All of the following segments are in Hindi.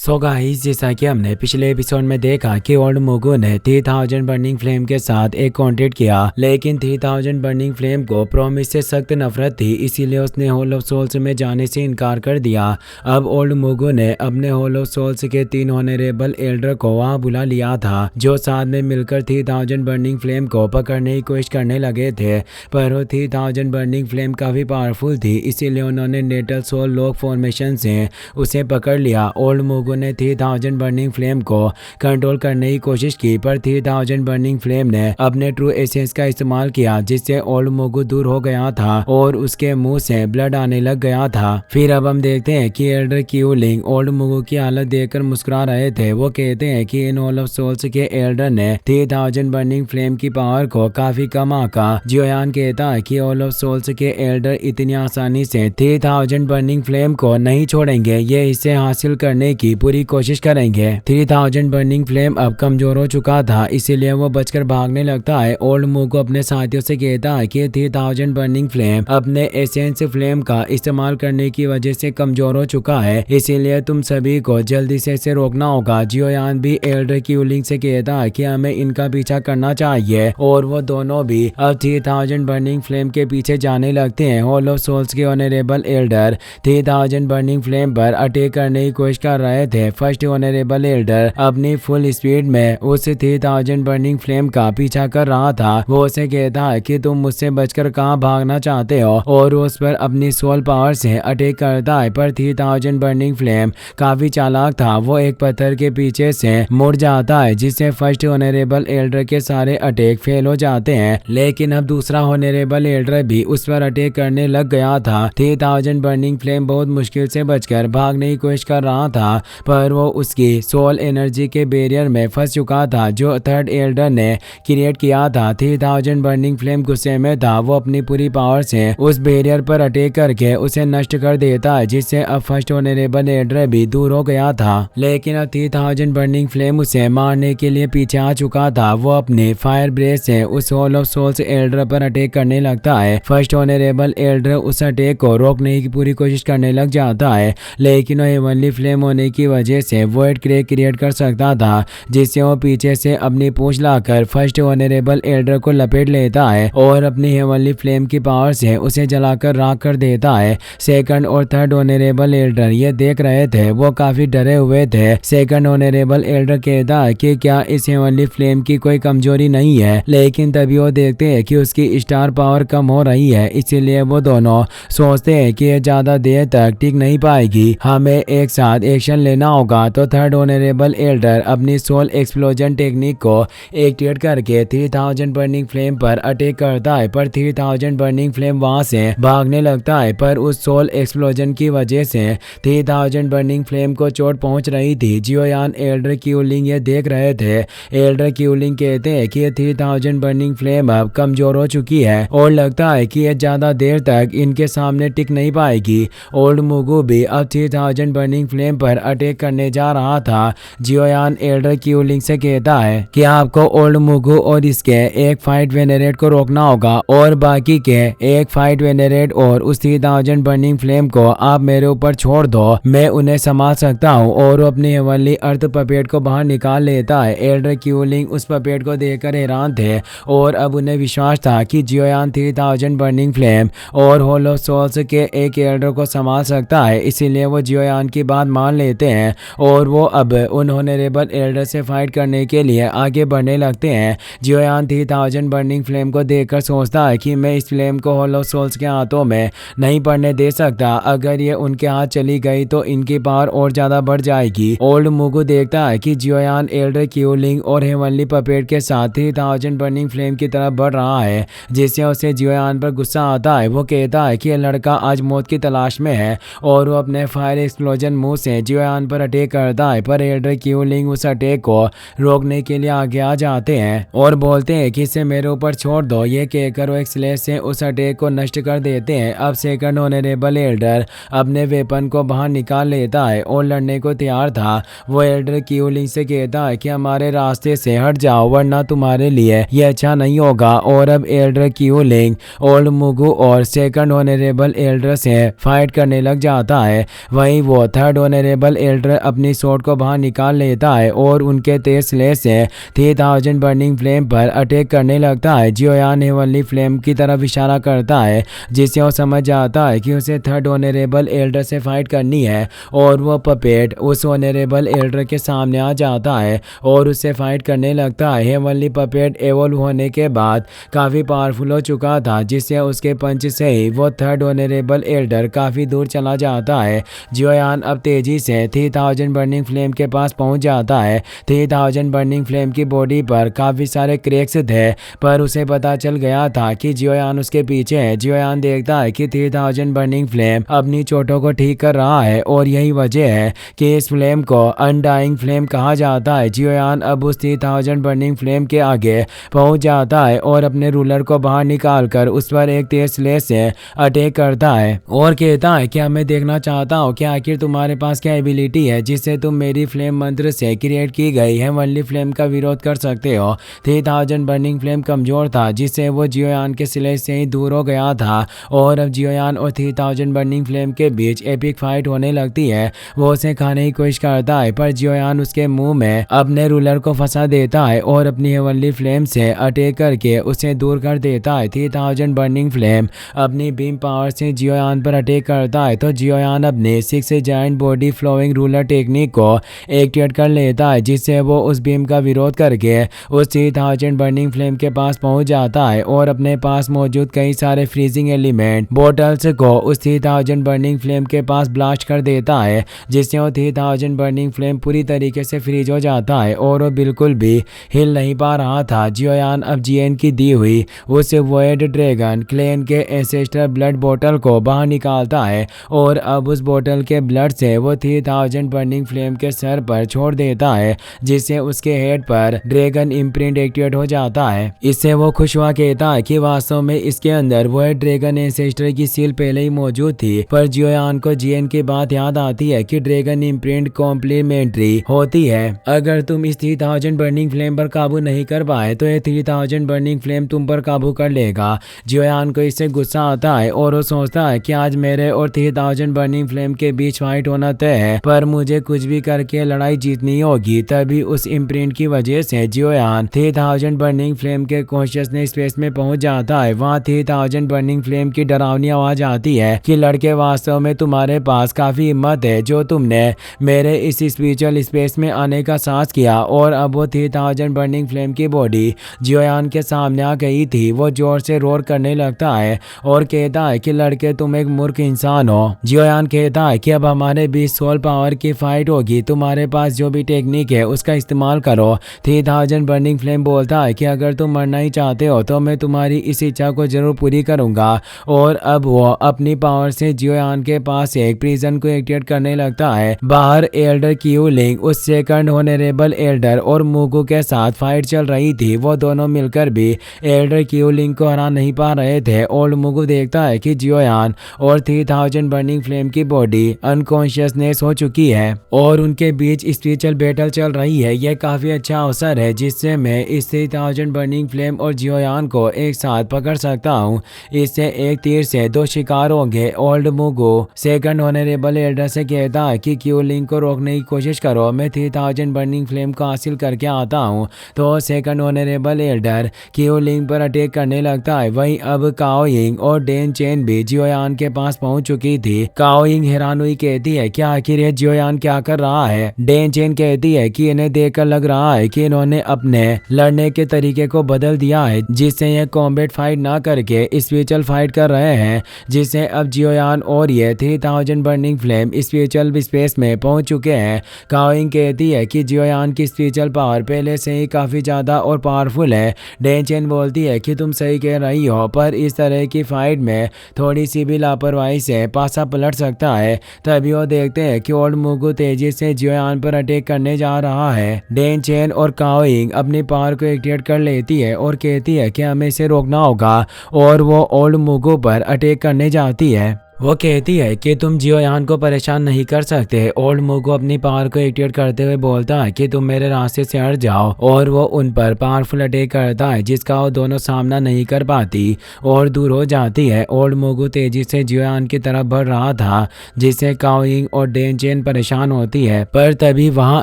सो गाइस, जैसा कि हमने पिछले एपिसोड में देखा कि ओल्ड मुगु ने 3000 बर्निंग फ्लेम के साथ एक कॉन्ट्रैक्ट किया, लेकिन 3000 बर्निंग फ्लेम को प्रॉमिस से सख्त नफरत थी, इसीलिए उसने हॉल ऑफ सोल्स में जाने से इनकार कर दिया। अब ओल्ड मुगु ने अपने हॉल ऑफ सोल्स के 3 ऑनरेबल एल्डर को वहां बुला लिया था, जो साथ में मिलकर 3000 बर्निंग फ्लेम को पकड़ने की कोशिश करने लगे थे। पर वो 3000 बर्निंग फ्लेम काफी पावरफुल थी, इसीलिए उन्होंने नेटल सोल लॉक फॉर्मेशन से उसे पकड़ लिया। ओल्ड मुगु ने 3000 बर्निंग फ्लेम को कंट्रोल करने की कोशिश की, पर 3000 बर्निंग फ्लेम ने अपने ट्रू एसेंस का इस्तेमाल किया, जिससे ओल्ड मुगु दूर हो गया था और उसके मुंह से ब्लड आने लग गया था। फिर अब हम देखते हैं कि एल्डर क्यूलिंग ओल्ड मुगु की हालत देखकर मुस्कुरा रहे थे। वो कहते हैं कि इन हॉल ऑफ सोल्स के एल्डर ने 3000 बर्निंग फ्लेम की पावर को काफी कम आंका। जियोयान कहता है कि हॉल ऑफ सोल्स के एल्डर इतनी आसानी से 3000 बर्निंग फ्लेम को नहीं छोड़ेंगे, ये इसे हासिल करने की पूरी कोशिश करेंगे। 3000 बर्निंग फ्लेम अब कमजोर हो चुका था, इसीलिए वो बचकर भागने लगता है। ओल्ड मुगु अपने साथियों से कहता है कि 3000 बर्निंग फ्लेम अपने एसेंस फ्लेम का इस्तेमाल करने की वजह से कमजोर हो चुका है, इसीलिए तुम सभी को जल्दी से इसे रोकना होगा। जियोयान भी एल्डर क्यूलिंग से कहता है कि हमें इनका पीछा करना चाहिए, और वो दोनों भी अब 3000 बर्निंग फ्लेम के पीछे जाने लगते हैं। हॉल ऑफ सोल्स के ऑनरेबल एल्डर 3000 बर्निंग फ्लेम पर अटैक करने की कोशिश कर रहे थे। फर्स्ट ऑनरेबल एल्डर अपनी फुल स्पीड में उस 3000 बर्निंग फ्लेम का पीछा कर रहा था। वो उसे कहता है कि तुम मुझसे बचकर कहां भागना चाहते हो, और उस पर अपनी सोल पावर से अटैक करता है। पर 3000 बर्निंग फ्लेम काफी चालाक था, वो एक पत्थर के पीछे से मुड़ जाता है, जिससे फर्स्ट ऑनरेबल एल्डर के सारे अटैक फेल हो जाते हैं। लेकिन अब दूसरा ऑनरेबल एल्डर भी उस पर अटैक करने लग गया था। 3000 बर्निंग फ्लेम बहुत मुश्किल से बचकर भागने की कोशिश कर रहा था, पर वो उसकी सोल एनर्जी के बैरियर में फंस चुका था, जो थर्ड एल्डर ने क्रिएट किया था। 3000 बर्निंग फ्लेम गुस्से में था, वो अपनी पूरी पावर से उस बैरियर पर अटैक करके उसे नष्ट कर देता है, जिससे अब फर्स्ट ऑनरेबल एल्डर भी दूर हो गया था। लेकिन अब 3000 बर्निंग फ्लेम उसे मारने के लिए पीछे आ चुका था। वो अपने फायर ब्रेथ से उस हॉल ऑफ सोल्स एल्डर पर अटैक करने लगता है। फर्स्ट ऑनरेबल एल्डर उस अटैक को रोकने की पूरी कोशिश करने लग जाता है, लेकिन वो हेवनली फ्लेम होने की वजह से वॉइड क्रैक क्रिएट कर सकता था, जिससे वो पीछे से अपनी पूंछ लाकर फर्स्ट ऑनरेबल एल्डर को लपेट लेता है और अपनी हेवनली फ्लेम की पावर से उसे जलाकर राख कर देता है। सेकंड और थर्ड ऑनरेबल एल्डर ये देख रहे थे, वो काफी डरे हुए थे। सेकंड ऑनरेबल एल्डर कहता है कि क्या इस हेवनली फ्लेम की कोई कमजोरी नहीं है, लेकिन तभी वो देखते हैं कि उसकी स्टार पावर कम हो रही है, इसीलिए वो दोनों सोचते हैं कि ये ज्यादा देर तक टिक नहीं पाएगी, हमें एक साथ एक्शन लेना होगा। तो थर्ड ऑनरेबल एल्डर अपनी सोल एक्सप्लोजन टेक्निक को एक्टिवेट करके 3000 बर्निंग फ्लेम पर अटैक करता है, पर 3000 बर्निंग फ्लेम वहां से भागने लगता है। पर उस सोल एक्सप्लोजन की वजह से 3000 बर्निंग फ्लेम को चोट पहुंच रही थी। जियोयान एल्डर क्यूलिंग ये देख रहे थे। एल्डर क्यूलिंग कहते हैं कि 3000 बर्निंग फ्लेम अब कमजोर हो चुकी है और लगता है कि यह ज्यादा देर तक इनके सामने टिक नहीं पाएगी। ओल्ड मुगु भी अब 3000 बर्निंग फ्लेम पर अटैक करने जा रहा था। जियोयान एल्डर क्यूलिंग से कहता है कि आपको ओल्ड मुगु और इसके एक फाइट वेनेरेट को रोकना होगा, और बाकी के एक फाइट वेनेरेट और उस 3000 बर्निंग फ्लेम को आप मेरे ऊपर छोड़ दो, मैं उन्हें संभाल सकता हूँ। और अपनी हेवनली अर्थ पपेट को बाहर निकाल लेता है। एल्डर क्यूलिंग उस पपेट को देखकर हैरान थे, और अब उन्हें विश्वास था कि जियोयान 3000 बर्निंग फ्लेम और हॉल ऑफ सोल्स के एक एल्डर को संभाल सकता है, इसीलिए वो जियोयान की बात मान लेते हैं, और वो अब उन ऑनरेबल एल्डर से फाइट करने के लिए आगे बढ़ने लगते हैं। जियोयान 3000 बर्निंग फ्लेम को देखकर सोचता है कि मैं इस फ्लेम को हॉल ऑफ सोल्स के हाथों में नहीं पड़ने दे सकता, अगर ये उनके हाथ चली गई तो इनकी पावर और ज्यादा बढ़ जाएगी। ओल्ड मुगु देखता है कि जियोयान एल्डर क्यूलिंग और हेवनली पपेट के साथ 3000 बर्निंग फ्लेम की तरफ बढ़ रहा है, जिससे उसे जियोयान पर गुस्सा आता है। वो कहता है कि यह लड़का आज मौत की तलाश में है, और वो अपने फायर एक्सप्लोजन मुंह से जियोयान पर अटैक करता है। पर एल्डर क्यूलिंग उस अटैक को रोकने के लिए आगे आ जाते हैं और बोलते हैं कि इसे मेरे ऊपर छोड़ दो। ये कहकर वो एक स्लेश से उस अटैक को नष्ट कर देते हैं। अब सेकंड ऑनरेबल एल्डर अपने वेपन को बाहर निकाल लेता है और लड़ने को तैयार था। वो एल्डर क्यूलिंग से कहता है कि हमारे रास्ते से हट जाओ, वरना तुम्हारे लिए ये अच्छा नहीं होगा। और अब एल्डर क्यूलिंग ओल्ड मुगु और सेकंड ऑनरेबल एल्डर से फाइट करने लग जाता है। वहीं वो थर्ड ऑनरेबल एल्डर अपनी स्वॉर्ड को बाहर निकाल लेता है और उनके तेज स्लेश से 3000 बर्निंग फ्लेम पर अटैक करने लगता है। जियोयान हेवनली फ्लेम की तरफ इशारा करता है जिससे वो समझ जाता है कि उसे थर्ड ऑनरेबल एल्डर से फाइट करनी है और वो पपेट उस ऑनरेबल एल्डर के सामने आ जाता है और उससे फाइट करने लगता है। हेवनली पपेट एवोल्व होने के बाद काफ़ी पावरफुल हो चुका था जिससे उसके पंच से ही वो थर्ड ऑनरेबल एल्डर काफ़ी दूर चला जाता है। जियोयान अब तेजी से 3000 बर्निंग फ्लेम के पास पहुंच जाता है। 3000 बर्निंग फ्लेम की बॉडी पर काफ़ी सारे क्रैक्स थे पर उसे पता चल गया था कि जियोयान उसके पीछे है। जियोयान देखता है कि 3000 बर्निंग फ्लेम अपनी चोटों को ठीक कर रहा है और यही वजह है कि इस फ्लेम को अनडाइंग फ्लेम कहा जाता है। जियोयान अब उस 3000 बर्निंग फ्लेम के आगे पहुंच जाता है और अपने रूलर को बाहर निकालकर उस पर एक तेज स्लेश से अटैक करता है और कहता है कि मैं देखना चाहता हूँ कि आखिर तुम्हारे पास क्या एबिलिटी है जिससे तुम मेरी फ्लेम मंत्र से क्रिएट की गई हेवनली फ्लेम का विरोध कर सकते हो। 3000 बर्निंग फ्लेम कमजोर था जिससे वो जियोयान के स्लेश से ही दूर हो गया था और अब जियोयान और 3000 बर्निंग फ्लेम के बीच एपिक फाइट होने लगती है। वो उसे खाने की कोशिश करता है पर जियोयान उसके मुंह में अपने रूलर को फंसा देता है और अपनी हेवनली फ्लेम से अटैक करके उसे दूर कर देता है। 3000 बर्निंग फ्लेम अपनी बीम पावर से जियोयान पर अटैक करता है तो जियोयान अपने 6 giant body flowing ruler technique को एक्टिवेट कर लेता है जिससे वो उस बीम का विरोध करके उस 3000 बर्निंग फ्लेम के पास पहुंच जाता है और अपने पास मौजूद कई सारे फ्रीजिंग एलिमेंट बोटल्स को उस 3000 बर्निंग फ्लेम के पास ब्लास्ट कर देता है जिससे वो 3000 बर्निंग फ्लेम पूरी तरीके से फ्रीज हो जाता है और वो बिल्कुल भी हिल नहीं पा रहा था। जियोयान अब जीएन की दी हुई उस वॉइड ड्रैगन क्लेन के एंसेस्टर ब्लड बोतल को बाहर निकालता है और अब उस बोतल के ब्लड से वो 3000 बर्निंग फ्लेम के सर पर छोड़ देता है जिससे उसके हेड पर ड्रैगन इम्प्रिंट एक्टिवेट हो जाता है। इससे वो खुश हुआ कहता है कि वास्तव में इसके अंदर वो ड्रैगन एंसेस्टर की सील पहले ही मौजूद थी पर जियोयान को जीएन की बात याद आती है कि ड्रैगन इम्प्रिंट कॉम्प्लीमेंट्री होती है। अगर तुम इस 3000 बर्निंग फ्लेम पर काबू नहीं कर पाए तो ये 3000 बर्निंग फ्लेम तुम पर काबू कर लेगा। जियोयान को इससे गुस्सा आता है और वो सोचता है कि आज मेरे और 3000 बर्निंग फ्लेम के बीच फाइट होना तय है पर मुझे कुछ भी करके लड़ाई जीतनी होगी। तभी उस इम्प्रिंट की वजह से जियोयान 3000 बर्निंग फ्लेम के कॉन्शियसनेस स्पेस में पहुंच जाता है। वहाँ 3000 बर्निंग फ्लेम की डरावनी आवाज आती है कि लड़के वास्तव में तुम्हारे पास काफी हिम्मत है जो तुमने मेरे इस स्पिरिचुअल स्पेस में आने का साहस किया और अब वो 3000 बर्निंग फ्लेम की बॉडी जियोयान के सामने आ गई थी। वो जोर से रोर करने लगता है और कहता है कि लड़के तुम एक मूर्ख इंसान हो। जियोयान कहता है कि अब हमारे बीच सोल पावर की फाइट होगी, तुम्हारे पास जो भी टेक्निक है उसका इस्तेमाल करो। 3000 बर्निंग फ्लेम बोलता है कि अगर तुम मरना ही चाहते हो तो मैं तुम्हारी इस इच्छा को जरूर पूरी करूंगा और अब वो अपनी पावर से जियोयान के पास एक प्रिजन को एक्टिवेट करने लगता है। बाहर एल्डर क्यूलिंग उस सेकंड ऑनरेबल एल्डर और मुगु के साथ फाइट चल रही थी। वो दोनों मिलकर भी एल्डर क्यूलिंग को हरा नहीं पा रहे थे। ओल्ड मुगु देखता है कि जियोयान और 3000 बर्निंग फ्लेम की बॉडी अनकॉन्शियसनेस हो चुकी है और उनके बीच स्पिरिचुअल बैटल चल रही है। यह काफी अच्छा अवसर है जिससे मैं इस 3000 बर्निंग फ्लेम और जियोयान को एक साथ पकड़ सकता हूँ। इससे एक तीर से दो शिकार होंगे। Old Mugu second honourable Elder से कहता है कि क्यूलिंग को रोकने की कोशिश करो, मैं 3000 बर्निंग फ्लेम को हासिल करके आता हूँ। तो सेकंड ऑनरेबल एल्डर क्यूलिंग पर अटैक करने लगता है। वहीं अब काओयिंग और डेन चेन भी जियोयान के पास पहुंच चुकी थी। काओयिंग हैरान हुई कहती है कि आखिर ये जियोयान क्या कर रहा है। डेन चेन कहती है कि इन्हें देखकर लग रहा है कि इन्होंने अपने लड़ने के तरीके को बदल दिया है जिससे ये कॉम्बैट फाइट ना करके स्पिरिचुअल फाइट कर रहे हैं जिससे अब जियोयान और ये 3000 बर्निंग फ्लेम स्पिरिचुअल स्पेस में पहुंच चुके हैं। काओयिंग कहती है कि जियोयान की स्पिरिचुअल पावर पहले से ही काफी ज्यादा और पावरफुल है। डेन चेन बोलती है कि तुम सही कह रही हो पर इस तरह की फाइट में थोड़ी सी भी लापरवाही से पासा पलट सकता है। तभी वो देखते हैं कि ओल्ड मुगु तेजी से जियोयान पर अटैक करने जा रहा है। डेन चेन और काओयिंग अपनी पावर को एक्टिवेट कर लेती है और कहती है कि हमें इसे रोकना होगा और वो ओल्ड मुगु पर अटैक करने जाती है। वो कहती है कि तुम जियोयान को परेशान नहीं कर सकते। ओल्ड मोगो अपनी पावर को एक्टिवेट करते हुए बोलता है कि तुम मेरे रास्ते से हट जाओ, और वो उन पर पावरफुल अटैक करता है जिसका वो दोनों सामना नहीं कर पाती और दूर हो जाती है। ओल्ड मोगो तेजी से जियोयान की तरफ बढ़ रहा था जिससे काओयिंग और डेनचेन परेशान होती है, पर तभी वहाँ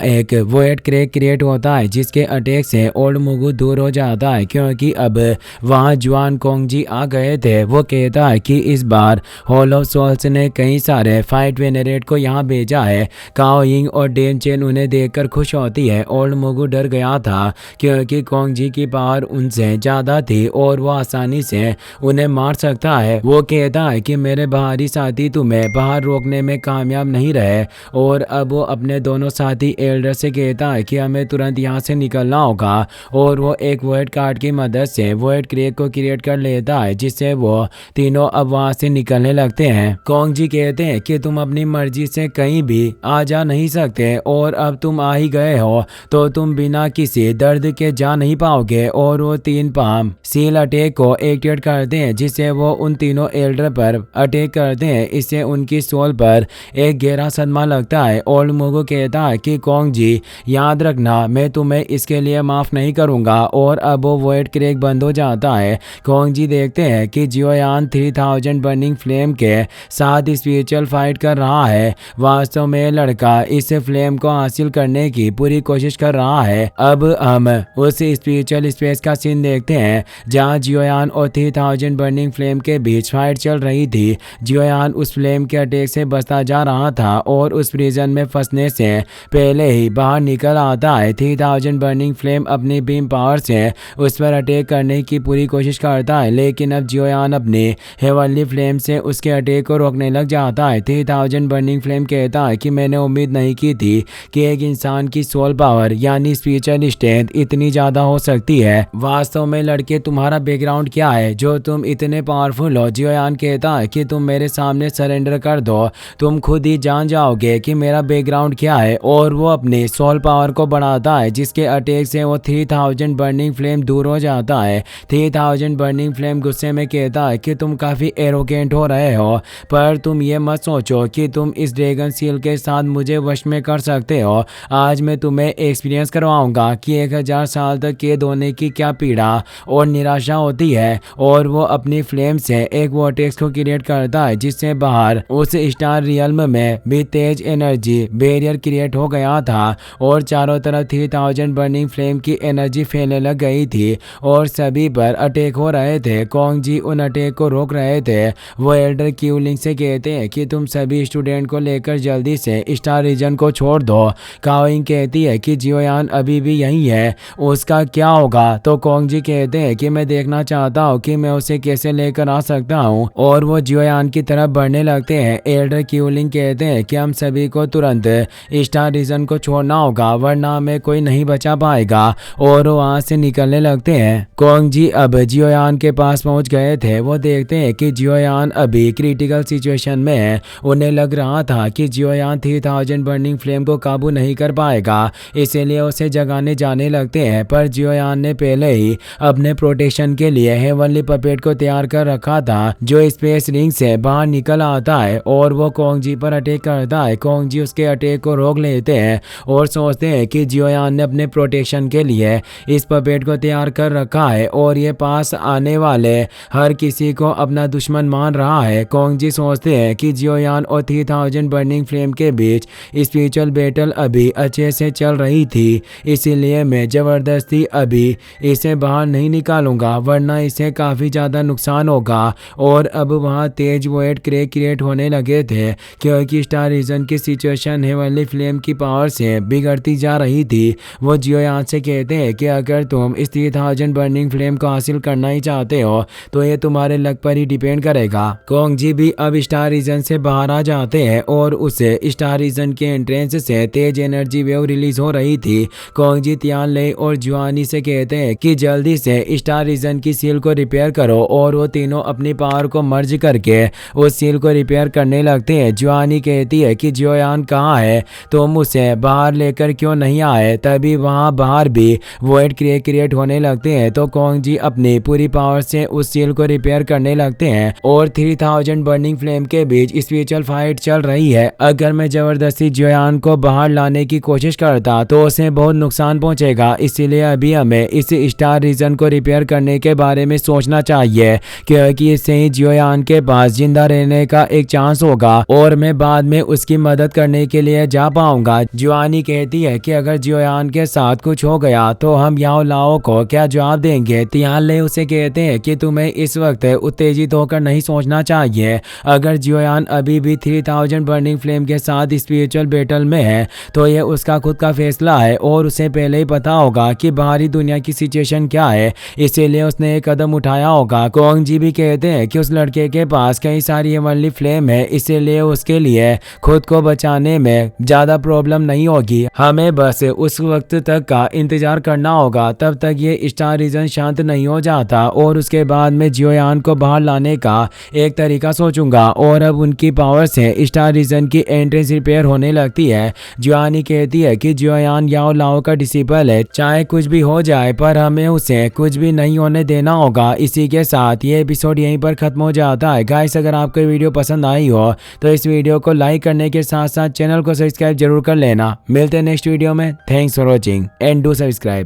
एक वोएड क्रैक क्रिएट होता है जिसके अटैक से ओल्ड मोगो दूर हो जाता है क्योंकि अब वहाँ जुआन कोंगजी आ गए थे। वो कहता है कि इस बार हॉल ऑफ सोल्स ने कई सारे फाइट वेनरेट को यहाँ भेजा है। काओयिंग और डेनचेन उन्हें देखकर खुश होती है। ओल्ड मोगो डर गया था क्योंकि कोंगजी की पावर उनसे ज्यादा थी और वो आसानी से उन्हें मार सकता है। वो कहता है कि मेरे बाहरी साथी तुम्हें बाहर रोकने में कामयाब नहीं रहे, और अब वो अपने दोनों साथी एल्डर से कहता है कि हमें तुरंत यहाँ से निकलना होगा, और वो एक वोएड कार्ड की मदद से वोएड क्रैक को क्रिएट कर लेता है जिससे वो तीनों अब वहाँ से निकलने लगते हैं। कोंगजी कहते हैं कि तुम अपनी मर्जी से कहीं भी आ जा नहीं सकते, और अब तुम आ ही गए हो तो तुम बिना किसी दर्द के जा नहीं पाओगे। और वो 3 पाम सील अटैक को एक्टिवेट करते हैं जिससे वो उन तीनों एल्डर पर अटैक करते हैं। इससे उनकी सोल पर एक गहरा सदमा लगता है। ओल्ड मोगो कहता है कि कोंगजी याद रखना, मैं तुम्हें इसके लिए माफ नहीं करूंगा, और अब वो वोएड क्रैक बंद हो जाता है। कोंगजी देखते हैं कि जियोयान 3000 बर्निंग फ्लेम के साथ स्पिरिचुअल फाइट कर रहा है। वास्तव में लड़का इस फ्लेम को हासिल करने की पूरी कोशिश कर रहा है। अब हम उस स्पिरिचुअल स्पेस का सीन देखते हैं जहां जियोयान और 3000 बर्निंग फ्लेम के बीच फाइट चल रही थी। जियोयान उस फ्लेम के अटैक से बचता जा रहा था और उस प्रिजन में फंसने से पहले ही बाहर निकल आता है। 3000 बर्निंग फ्लेम अपनी बीम पावर से उस पर अटैक करने की पूरी कोशिश करता है, लेकिन अब जियोयान अपनी हेवनली फ्लेम से उसके अटैक को रोकने लग जाता है। 3000 बर्निंग फ्लेम कहता है कि मैंने उम्मीद नहीं की थी कि एक इंसान की सोल पावर यानी स्पिरिचुअल स्ट्रेंथ इतनी ज्यादा हो सकती है। वास्तव में लड़के तुम्हारा बैकग्राउंड क्या है जो तुम इतने पावरफुल हो? जियोयान कहता है कि तुम मेरे सामने सरेंडर कर दो, तुम खुद ही जान जाओगे कि मेरा बैकग्राउंड क्या है। और वो अपनी सोल पावर को बढ़ाता है जिसके अटैक से वो 3000 बर्निंग फ्लेम दूर हो जाता है। 3000 बर्निंग फ्लेम गुस्से में कहता है कि तुम काफी एरोगेंट हो रहे हो, पर तुम ये मत सोचो कि तुम इस ड्रैगन सील के साथ मुझे वश में कर सकते हो। आज मैं तुम्हें एक्सपीरियंस करवाऊंगा कि 1000 साल तक कैद होने की क्या पीड़ा और निराशा होती है। और वो अपनी फ्लेम से एक वोर्टेक्स को क्रिएट करता है जिससे बाहर उस स्टार रियल्म में भी तेज एनर्जी बैरियर क्रिएट हो गया था और चारों तरफ 3000 बर्निंग फ्लेम की एनर्जी फैलने लग गई थी और सभी पर अटैक हो रहे थे। कोंगजी उन अटैक को रोक रहे थे। वो एल्डर क्यूलिंग से कहते हैं कि तुम सभी स्टूडेंट को लेकर जल्दी से स्टार रीजन को छोड़ दो। काओइंग कहती है कि जियोयान अभी भी यहीं है, उसका क्या होगा? तो कोंगजी कहते हैं कि मैं देखना चाहता हूँ कि मैं उसे कैसे लेकर आ सकता हूँ, और वो जियोयान की तरफ बढ़ने लगते हैं। एल्डर क्यूलिंग कहते हैं कि हम सभी को तुरंत स्टार रीजन को छोड़ना होगा वरना हमें कोई नहीं बचा पाएगा, और वहाँ से निकलने लगते हैं। कोंगजी अब जियोयान के पास पहुँच गए थे। वो देखते हैं कि जियोयान अभी क्रिटिकल सिचुएशन में है। उन्हें लग रहा था कि जियोयान 3000 बर्निंग फ्लेम को काबू नहीं कर पाएगा, इसीलिए उसे जगाने जाने लगते हैं। पर जियोयान ने पहले ही अपने प्रोटेक्शन के लिए हेवनली पपेट को तैयार कर रखा था जो स्पेस रिंग से बाहर निकल आता है और वो कोंगजी पर अटैक करता है। कोंगजी उसके अटैक को रोक लेते हैं और सोचते हैं कि जियोयान ने अपने प्रोटेक्शन के लिए इस पपेट को तैयार कर रखा है और ये पास आने वाले हर किसी को अपना दुश्मन मान रहा है। कोंगजी सोचते हैं कि जियोयान और 3000 बर्निंग फ्लेम के बीच स्पिरिचुअल बैटल अभी अच्छे से चल रही थी, इसीलिए मैं जबरदस्ती अभी इसे बाहर नहीं निकालूंगा वरना इसे काफी ज्यादा नुकसान होगा। और अब वहाँ तेज वोएड क्रैक क्रिएट होने लगे थे क्योंकि स्टार रीजन की सिचुएशन हेवनली फ्लेम की पावर से बिगड़ती जा रही थी। वो जियोयान से कहते हैं कि अगर तुम इस 3000 बर्निंग फ्लेम को हासिल करना ही चाहते हो तो ये तुम्हारे लक पर ही डिपेंड करेगा। कोंगजी भी अब स्टार रीजन से बाहर आ जाते हैं और उसे स्टार रीजन के एंट्रेंस से तेज एनर्जी वेव रिलीज हो रही थी। कोंगजी तियानले और जुआनी से कहते हैं कि जल्दी से स्टार रीजन की सील को रिपेयर करो और वो तीनों अपनी पावर को मर्ज करके उस सील को रिपेयर करने लगते हैं। जुआनी कहती है कि जियोयान कहाँ है, तुम उसे बाहर लेकर क्यों नहीं आए? तभी वहाँ बाहर भी वोइड क्रिएट होने लगते हैं तो कोंगजी अपनी पूरी पावर से उस सील को रिपेयर करने लगते हैं और 3000 बर्निंग फ्लेम के बीच स्पिरिचुअल फाइट चल रही है। अगर मैं जबरदस्ती जियोयान को बाहर लाने की कोशिश करता तो उसे बहुत नुकसान पहुंचेगा, इसीलिए अभी हमें इस स्टार रीजन को रिपेयर करने के बारे में सोचना चाहिए, क्योंकि इससे ही जियोयान के पास जिंदा रहने का एक चांस होगा और मैं बाद में उसकी मदद करने के लिए जा पाऊंगा। जुआनी कहती है कि अगर जियोयान के साथ कुछ हो गया तो हम याओ लाओ को क्या जवाब देंगे। तियान ले उसे कहते हैं कि तुम्हें इस वक्त उत्तेजित होकर नहीं सोचना चाहिए। अगर जियोयान अभी भी 3000 बर्निंग फ्लेम के साथ स्पिरिचुअल बैटल में है तो यह उसका खुद का फैसला है और उसे पहले ही पता होगा कि बाहरी दुनिया की सिचुएशन क्या है, इसीलिए उसने एक कदम उठाया होगा। कोंग जी भी कहते हैं कि उस लड़के के पास कई सारी हेवनली फ्लेम है, इसीलिए उसके लिए खुद को बचाने में ज्यादा प्रॉब्लम नहीं होगी। हमें बस उस वक्त तक का इंतजार करना होगा, तब तक ये स्टार रीजन शांत नहीं हो जाता और उसके बाद मैं जियोयान को बाहर लाने का एक तरीका सोचूंगा। और अब उनकी पावर से स्टार रीजन की एंट्रेंस रिपेयर होने लगती है। जुआनी कहती है कि जियोयान याओ लाओ का डिसिपल है, चाहे कुछ भी हो जाए पर हमें उसे कुछ भी नहीं होने देना होगा। इसी के साथ ये एपिसोड यहीं पर खत्म हो जाता है। गाइस, अगर आपको वीडियो पसंद आई हो तो इस वीडियो को लाइक करने के साथ साथ चैनल को सब्सक्राइब जरूर कर लेना। मिलते हैं नेक्स्ट वीडियो में। Thanks for watching and do subscribe.